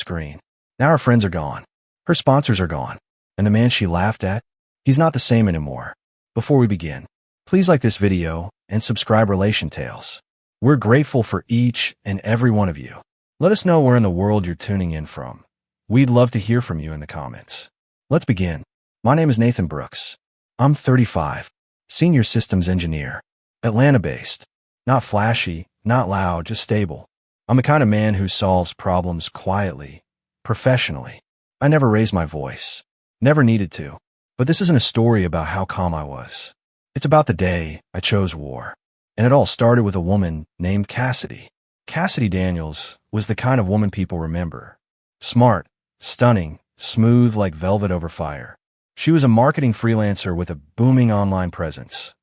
screen. Now her friends are gone. Her sponsors are gone. And the man she laughed at, he's not the same anymore. Before we begin, please like this video and subscribe Relation Tales. We're grateful for each and every one of you. Let us know where in the world you're tuning in from. We'd love to hear from you in the comments. Let's begin. My name is Nathan Brooks. I'm 35, senior systems engineer, Atlanta-based. Not flashy, not loud, just stable. I'm the kind of man who solves problems quietly, professionally. I never raised my voice. Never needed to. But this isn't a story about how calm I was. It's about the day I chose war. And it all started with a woman named Cassidy. Cassidy Daniels was the kind of woman people remember. Smart, stunning, smooth like velvet over fire. She was a marketing freelancer with a booming online presence.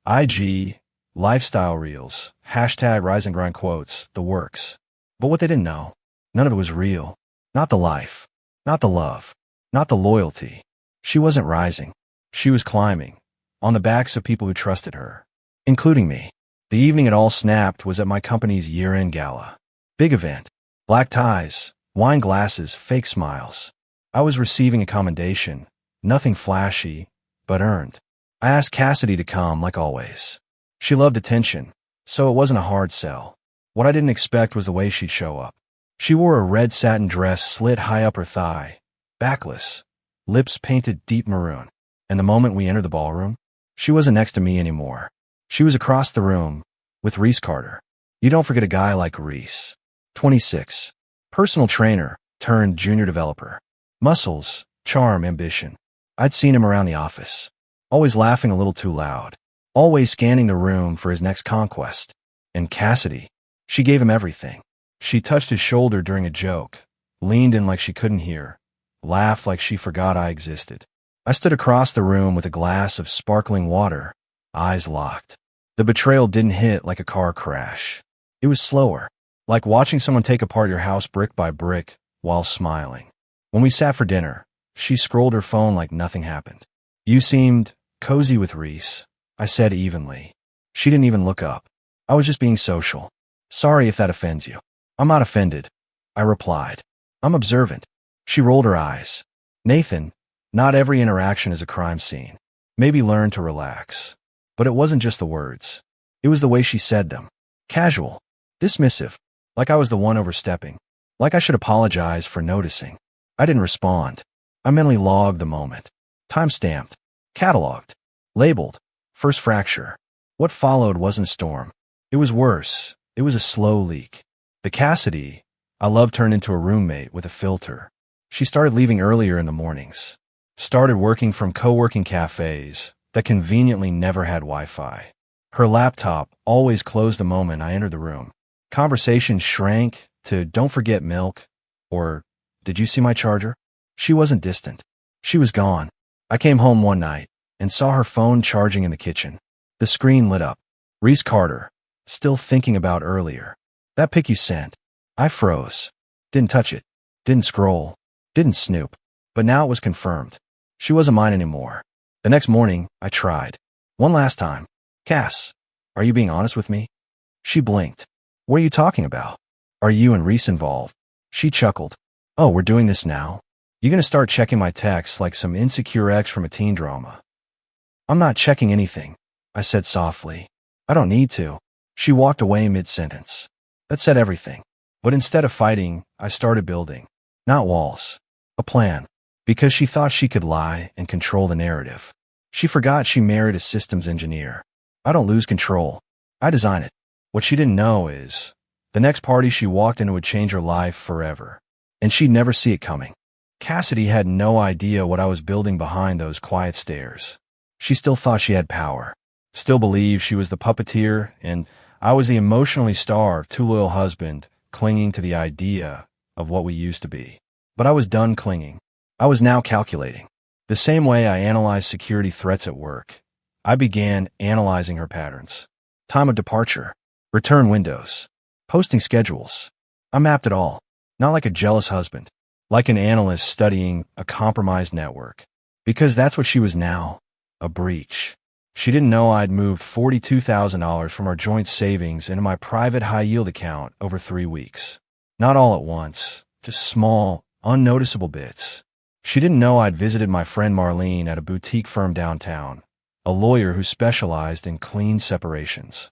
IG, lifestyle reels, hashtag rise and grind quotes, the works. But what they didn't know, none of it was real. Not the life, not the love, not the loyalty. She wasn't rising. She was climbing, on the backs of people who trusted her, including me. The evening it all snapped was at my company's year-end gala. Big event. Black ties, wine glasses, fake smiles. I was receiving a commendation. Nothing flashy, but earned. I asked Cassidy to come, like always. She loved attention, so it wasn't a hard sell. What I didn't expect was the way she'd show up. She wore a red satin dress slit high up her thigh, backless, lips painted deep maroon. And the moment we entered the ballroom, she wasn't next to me anymore. She was across the room, with Reese Carter. You don't forget a guy like Reese. 26. Personal trainer, turned junior developer. Muscles, charm, ambition. I'd seen him around the office. Always laughing a little too loud. Always scanning the room for his next conquest. And Cassidy, she gave him everything. She touched his shoulder during a joke, leaned in like she couldn't hear, laughed like she forgot I existed. I stood across the room with a glass of sparkling water, eyes locked. The betrayal didn't hit like a car crash. It was slower, like watching someone take apart your house brick by brick while smiling. When we sat for dinner, she scrolled her phone like nothing happened. You seemed cozy with Reese, I said evenly. She didn't even look up. I was just being social. Sorry if that offends you. I'm not offended, I replied. I'm observant. She rolled her eyes. Nathan, not every interaction is a crime scene. Maybe learn to relax. But it wasn't just the words. It was the way she said them. Casual. Dismissive. Like I was the one overstepping. Like I should apologize for noticing. I didn't respond. I mentally logged the moment. Time-stamped. Cataloged. Labeled. First fracture. What followed wasn't a storm. It was worse. It was a slow leak. The Cassidy I loved turned into a roommate with a filter. She started leaving earlier in the mornings. Started working from co-working cafes that conveniently never had Wi-Fi. Her laptop always closed the moment I entered the room. Conversations shrank to "don't forget milk" or "did you see my charger?" She wasn't distant. She was gone. I came home one night and saw her phone charging in the kitchen. The screen lit up. Reese Carter, still thinking about earlier. That pic you sent. I froze. Didn't touch it. Didn't scroll. Didn't snoop. But now it was confirmed. She wasn't mine anymore. The next morning, I tried. One last time. Cass, are you being honest with me? She blinked. What are you talking about? Are you and Reese involved? She chuckled. Oh, we're doing this now? You gonna start checking my texts like some insecure ex from a teen drama? I'm not checking anything, I said softly. I don't need to. She walked away mid-sentence. That said everything. But instead of fighting, I started building. Not walls. A plan. Because she thought she could lie and control the narrative. She forgot she married a systems engineer. I don't lose control. I design it. What she didn't know is, the next party she walked into would change her life forever. And she'd never see it coming. Cassidy had no idea what I was building behind those quiet stairs. She still thought she had power. Still believed she was the puppeteer, and I was the emotionally starved, too loyal husband, clinging to the idea of what we used to be. But I was done clinging. I was now calculating. The same way I analyzed security threats at work, I began analyzing her patterns. Time of departure, return windows, posting schedules. I mapped it all, not like a jealous husband, like an analyst studying a compromised network. Because that's what she was now, a breach. She didn't know I'd moved $42,000 from our joint savings into my private high-yield account over 3 weeks. Not all at once, just small, unnoticeable bits. She didn't know I'd visited my friend Marlene at a boutique firm downtown, a lawyer who specialized in clean separations.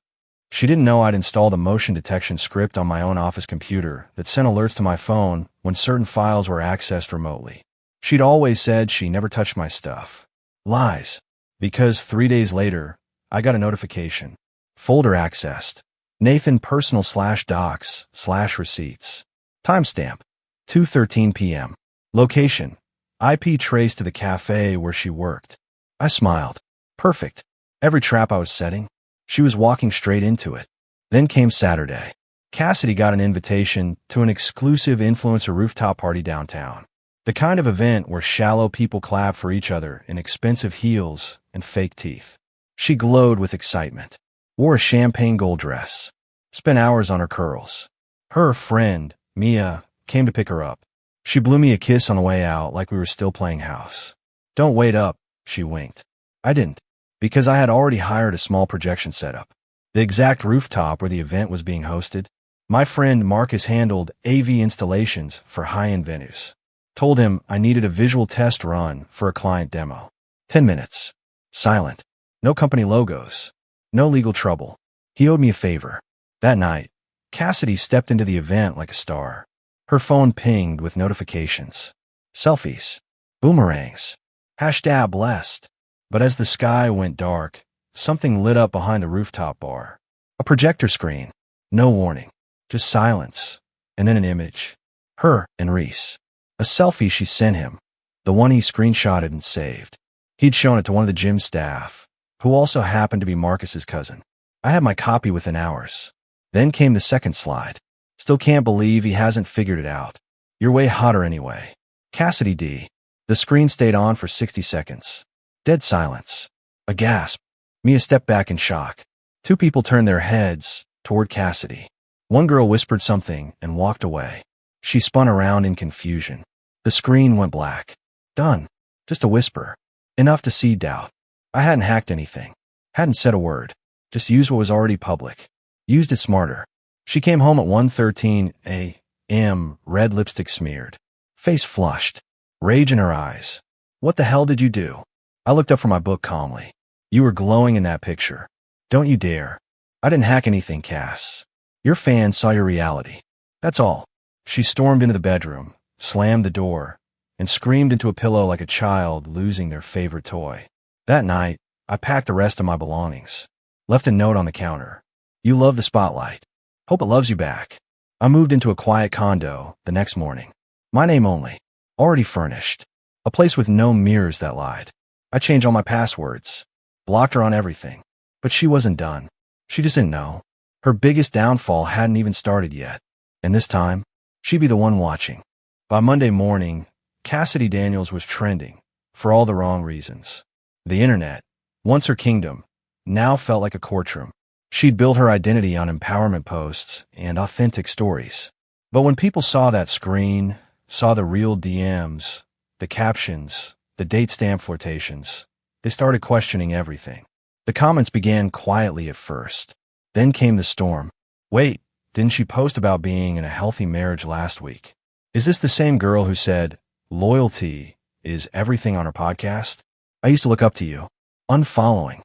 She didn't know I'd installed a motion detection script on my own office computer that sent alerts to my phone when certain files were accessed remotely. She'd always said she never touched my stuff. Lies. Because 3 days later, I got a notification. Folder accessed. Nathan personal /docs/receipts. Timestamp. 2:13 p.m. Location. IP trace to the cafe where she worked. I smiled. Perfect. Every trap I was setting, she was walking straight into it. Then came Saturday. Cassidy got an invitation to an exclusive influencer rooftop party downtown. The kind of event where shallow people clap for each other in expensive heels and fake teeth. She glowed with excitement. Wore a champagne gold dress. Spent hours on her curls. Her friend, Mia, came to pick her up. She blew me a kiss on the way out like we were still playing house. Don't wait up, she winked. I didn't, because I had already hired a small projection setup. The exact rooftop where the event was being hosted. My friend Marcus handled AV installations for high-end venues. Told him I needed a visual test run for a client demo. 10 minutes. Silent. No company logos. No legal trouble. He owed me a favor. That night, Cassidy stepped into the event like a star. Her phone pinged with notifications. Selfies. Boomerangs. #blessed. But as the sky went dark, something lit up behind the rooftop bar. A projector screen. No warning. Just silence. And then an image. Her and Reese. A selfie she sent him. The one he screenshotted and saved. He'd shown it to one of the gym staff, who also happened to be Marcus's cousin. I had my copy within hours. Then came the second slide. Still can't believe he hasn't figured it out. You're way hotter anyway. Cassidy D. The screen stayed on for 60 seconds. Dead silence. A gasp. Mia stepped back in shock. Two people turned their heads toward Cassidy. One girl whispered something and walked away. She spun around in confusion. The screen went black. Done. Just a whisper. Enough to seed doubt. I hadn't hacked anything. Hadn't said a word. Just used what was already public. Used it smarter. She came home at 1:13 a.m., red lipstick smeared. Face flushed. Rage in her eyes. What the hell did you do? I looked up from my book calmly. You were glowing in that picture. Don't you dare. I didn't hack anything, Cass. Your fans saw your reality. That's all. She stormed into the bedroom, slammed the door, and screamed into a pillow like a child losing their favorite toy. That night, I packed the rest of my belongings. Left a note on the counter. You love the spotlight. Hope it loves you back. I moved into a quiet condo the next morning. My name only. Already furnished. A place with no mirrors that lied. I changed all my passwords. Blocked her on everything. But she wasn't done. She just didn't know. Her biggest downfall hadn't even started yet. And this time, she'd be the one watching. By Monday morning, Cassidy Daniels was trending, for all the wrong reasons. The internet, once her kingdom, now felt like a courtroom. She'd built her identity on empowerment posts and authentic stories. But when people saw that screen, saw the real DMs, the captions, the date stamp flirtations, they started questioning everything. The comments began quietly at first. Then came the storm. Wait, didn't she post about being in a healthy marriage last week? Is this the same girl who said, loyalty is everything on her podcast? I used to look up to you. Unfollowing.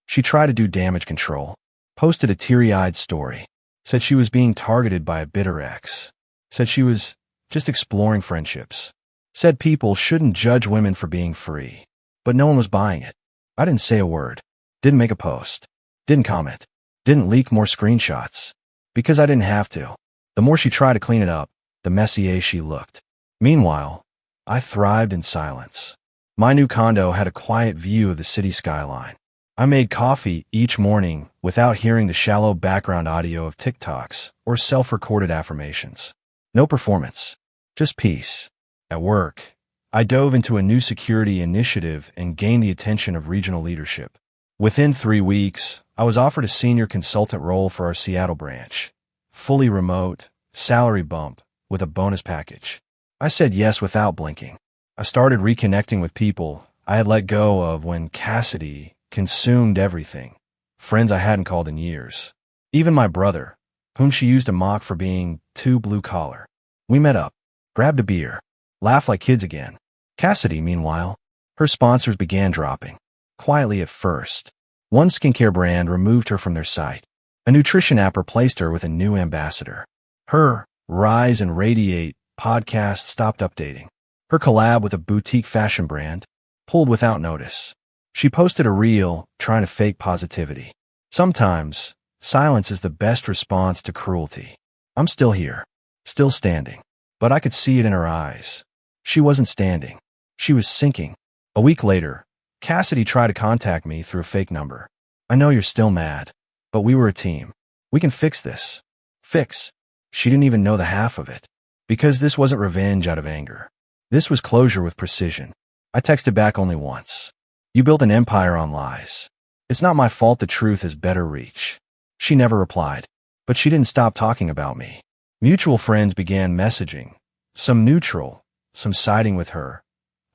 She tried to do damage control. Posted a teary-eyed story. Said she was being targeted by a bitter ex. Said she was just exploring friendships. Said people shouldn't judge women for being free. But no one was buying it. I didn't say a word. Didn't make a post. Didn't comment. Didn't leak more screenshots. Because I didn't have to. The more she tried to clean it up, the messier she looked. Meanwhile, I thrived in silence. My new condo had a quiet view of the city skyline. I made coffee each morning without hearing the shallow background audio of TikToks or self-recorded affirmations. No performance. Just peace. At work, I dove into a new security initiative and gained the attention of regional leadership. Within 3 weeks, I was offered a senior consultant role for our Seattle branch. Fully remote, salary bump, with a bonus package. I said yes without blinking. I started reconnecting with people I had let go of when Cassidy consumed everything. Friends I hadn't called in years. Even my brother, whom she used to mock for being too blue-collar. We met up. grabbed a beer, laughed like kids again. Cassidy, meanwhile, her sponsors began dropping. Quietly at first. One skincare brand removed her from their site. A nutrition app replaced her with a new ambassador. Her Rise and Radiate podcast stopped updating. Her collab with a boutique fashion brand pulled without notice. She posted a reel trying to fake positivity. Sometimes, silence is the best response to cruelty. I'm still here, still standing, but I could see it in her eyes. She wasn't standing. She was sinking. A week later, Cassidy tried to contact me through a fake number. I know you're still mad, but we were a team. We can fix this. Fix. She didn't even know the half of it. Because this wasn't revenge out of anger. This was closure with precision. I texted back only once. You built an empire on lies. It's not my fault the truth has better reach. She never replied. But she didn't stop talking about me. Mutual friends began messaging. Some neutral, some siding with her.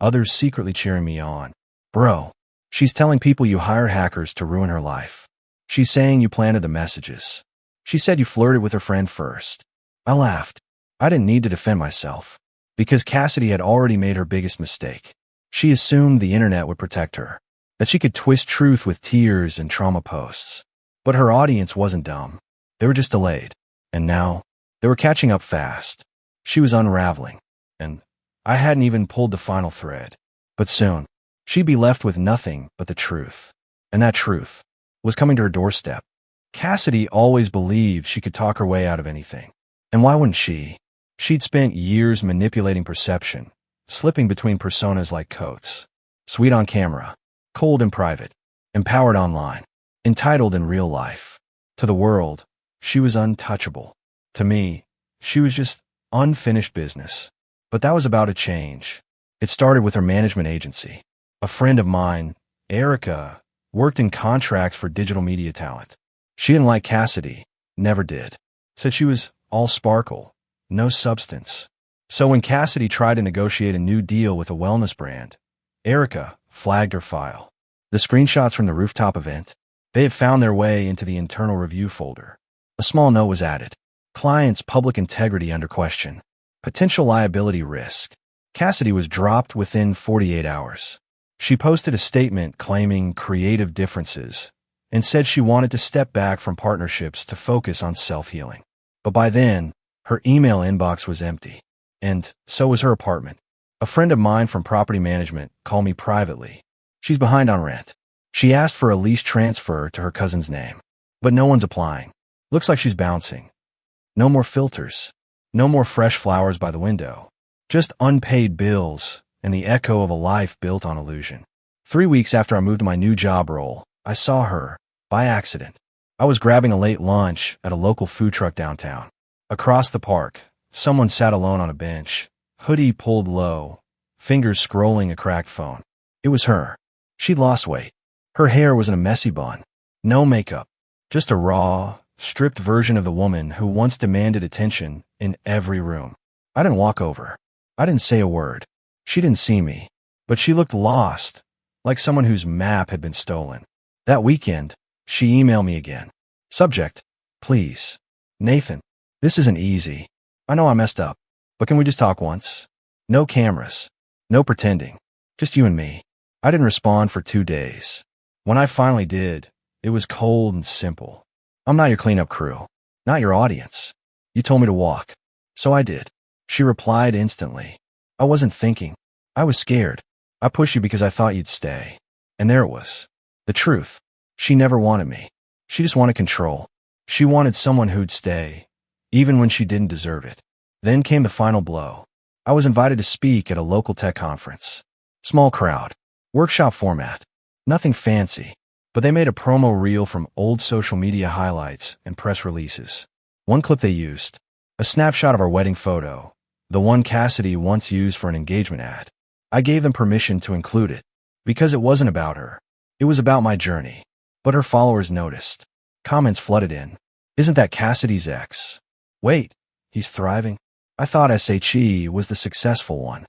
Others secretly cheering me on. Bro, she's telling people you hired hackers to ruin her life. She's saying you planted the messages. She said you flirted with her friend first. I laughed. I didn't need to defend myself. Because Cassidy had already made her biggest mistake. She assumed the internet would protect her. That she could twist truth with tears and trauma posts. But her audience wasn't dumb. They were just delayed. And now, they were catching up fast. She was unraveling. And I hadn't even pulled the final thread. But soon, she'd be left with nothing but the truth. And that truth was coming to her doorstep. Cassidy always believed she could talk her way out of anything. And why wouldn't she? She'd spent years manipulating perception, slipping between personas like coats. Sweet on camera, cold in private, empowered online, entitled in real life. To the world, she was untouchable. To me, she was just unfinished business. But that was about to change. It started with her management agency. A friend of mine, Erica, worked in contracts for digital media talent. She didn't like Cassidy, never did. Said she was all sparkle, no substance. So when Cassidy tried to negotiate a new deal with a wellness brand, Erica flagged her file. The screenshots from the rooftop event, they had found their way into the internal review folder. A small note was added. Client's public integrity under question. Potential liability risk. Cassidy was dropped within 48 hours. She posted a statement claiming creative differences and said she wanted to step back from partnerships to focus on self-healing. But by then, her email inbox was empty. And so was her apartment. A friend of mine from property management called me privately. She's behind on rent. She asked for a lease transfer to her cousin's name. But no one's applying. Looks like she's bouncing. No more filters. No more fresh flowers by the window. Just unpaid bills and the echo of a life built on illusion. 3 weeks after I moved to my new job role, I saw her, by accident. I was grabbing a late lunch at a local food truck downtown. Across the park, someone sat alone on a bench, hoodie pulled low, fingers scrolling a cracked phone. It was her. She'd lost weight. Her hair was in a messy bun. No makeup. Just a raw, stripped version of the woman who once demanded attention in every room. I didn't walk over. I didn't say a word. She didn't see me. But she looked lost, like someone whose map had been stolen. That weekend, she emailed me again. Subject: please. Nathan, this isn't easy. I know I messed up, but can we just talk once? No cameras. No pretending. Just you and me. I didn't respond for 2 days. When I finally did, it was cold and simple. I'm not your cleanup crew. Not your audience. You told me to walk. So I did. She replied instantly. I wasn't thinking. I was scared. I pushed you because I thought you'd stay. And there it was. The truth. She never wanted me. She just wanted control. She wanted someone who'd stay, even when she didn't deserve it. Then came the final blow. I was invited to speak at a local tech conference. Small crowd. Workshop format. Nothing fancy. But they made a promo reel from old social media highlights and press releases. One clip they used. A snapshot of our wedding photo. The one Cassidy once used for an engagement ad. I gave them permission to include it. Because it wasn't about her. It was about my journey. But her followers noticed. Comments flooded in. Isn't that Cassidy's ex? Wait, he's thriving? I thought SHE was the successful one.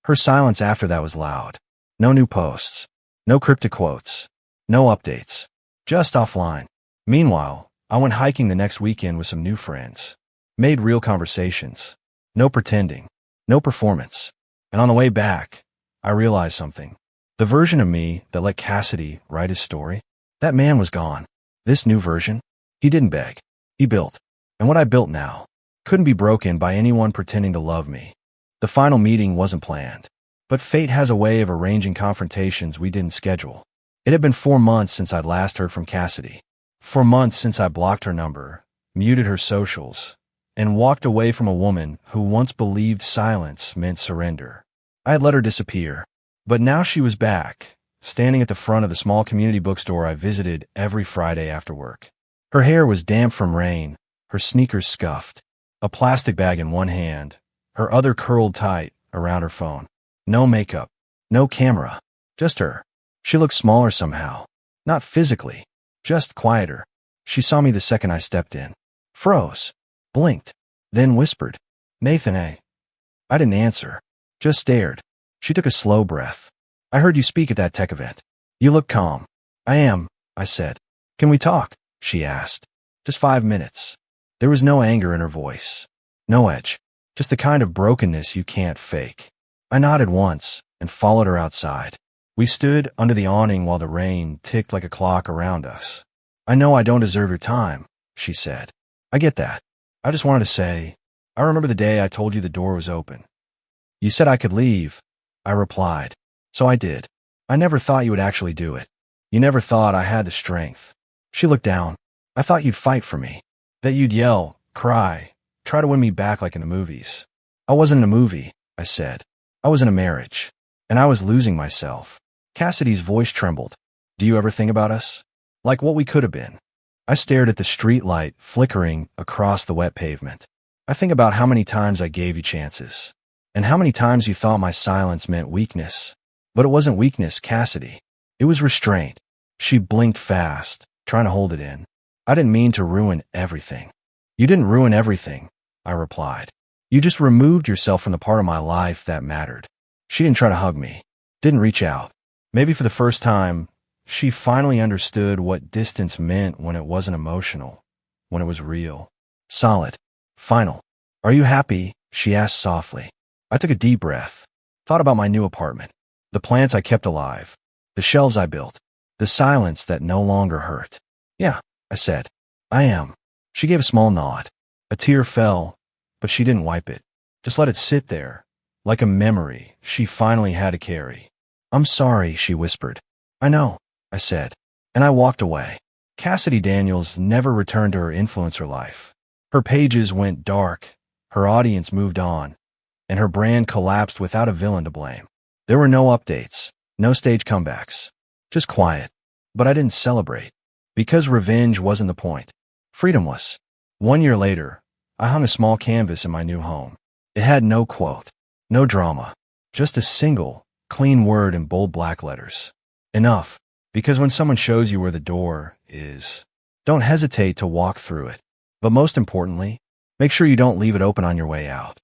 Her silence after that was loud. No new posts. No cryptic quotes. No updates. Just offline. Meanwhile, I went hiking the next weekend with some new friends. Made real conversations. No pretending. No performance. And on the way back, I realized something. The version of me that let Cassidy write his story, that man was gone. This new version, he didn't beg. He built. And what I built now couldn't be broken by anyone pretending to love me. The final meeting wasn't planned. But fate has a way of arranging confrontations we didn't schedule. It had been 4 months since I'd last heard from Cassidy. 4 months since I blocked her number, muted her socials, and walked away from a woman who once believed silence meant surrender. I had let her disappear. But now she was back, standing at the front of the small community bookstore I visited every Friday after work. Her hair was damp from rain, her sneakers scuffed, a plastic bag in one hand, her other curled tight around her phone. No makeup, no camera, just her. She looked smaller somehow. Not physically, just quieter. She saw me the second I stepped in. Froze, blinked, then whispered, "Nathan, eh?" I didn't answer, just stared. She took a slow breath. "I heard you speak at that tech event. You look calm." "I am," I said. "Can we talk?" she asked. "Just 5 minutes." There was no anger in her voice. No edge. Just the kind of brokenness you can't fake. I nodded once and followed her outside. We stood under the awning while the rain ticked like a clock around us. "I know I don't deserve your time," she said. "I get that. I just wanted to say, I remember the day I told you the door was open. You said I could leave," I replied. "So I did. I never thought you would actually do it. You never thought I had the strength." She looked down. "I thought you'd fight for me. That you'd yell, cry, try to win me back like in the movies." "I wasn't in a movie," I said. "I was in a marriage. And I was losing myself." Cassidy's voice trembled. "Do you ever think about us? Like what we could have been?" I stared at the street light flickering across the wet pavement. "I think about how many times I gave you chances. And how many times you thought my silence meant weakness. But it wasn't weakness, Cassidy. It was restraint." She blinked fast, trying to hold it in. "I didn't mean to ruin everything." "You didn't ruin everything," I replied. "You just removed yourself from the part of my life that mattered." She didn't try to hug me, didn't reach out. Maybe for the first time, she finally understood what distance meant when it wasn't emotional, when it was real. Solid. Final. "Are you happy?" she asked softly. I took a deep breath, thought about my new apartment, the plants I kept alive, the shelves I built, the silence that no longer hurt. "Yeah," I said. "I am." She gave a small nod. A tear fell, but she didn't wipe it. Just let it sit there, like a memory she finally had to carry. "I'm sorry," she whispered. "I know," I said, and I walked away. Cassidy Daniels never returned to her influencer life. Her pages went dark, her audience moved on, and her brand collapsed without a villain to blame. There were no updates, no stage comebacks, just quiet. But I didn't celebrate, because revenge wasn't the point. Freedom was. 1 year later, I hung a small canvas in my new home. It had no quote, no drama, just a single, clean word in bold black letters. Enough, because when someone shows you where the door is, don't hesitate to walk through it. But most importantly, make sure you don't leave it open on your way out.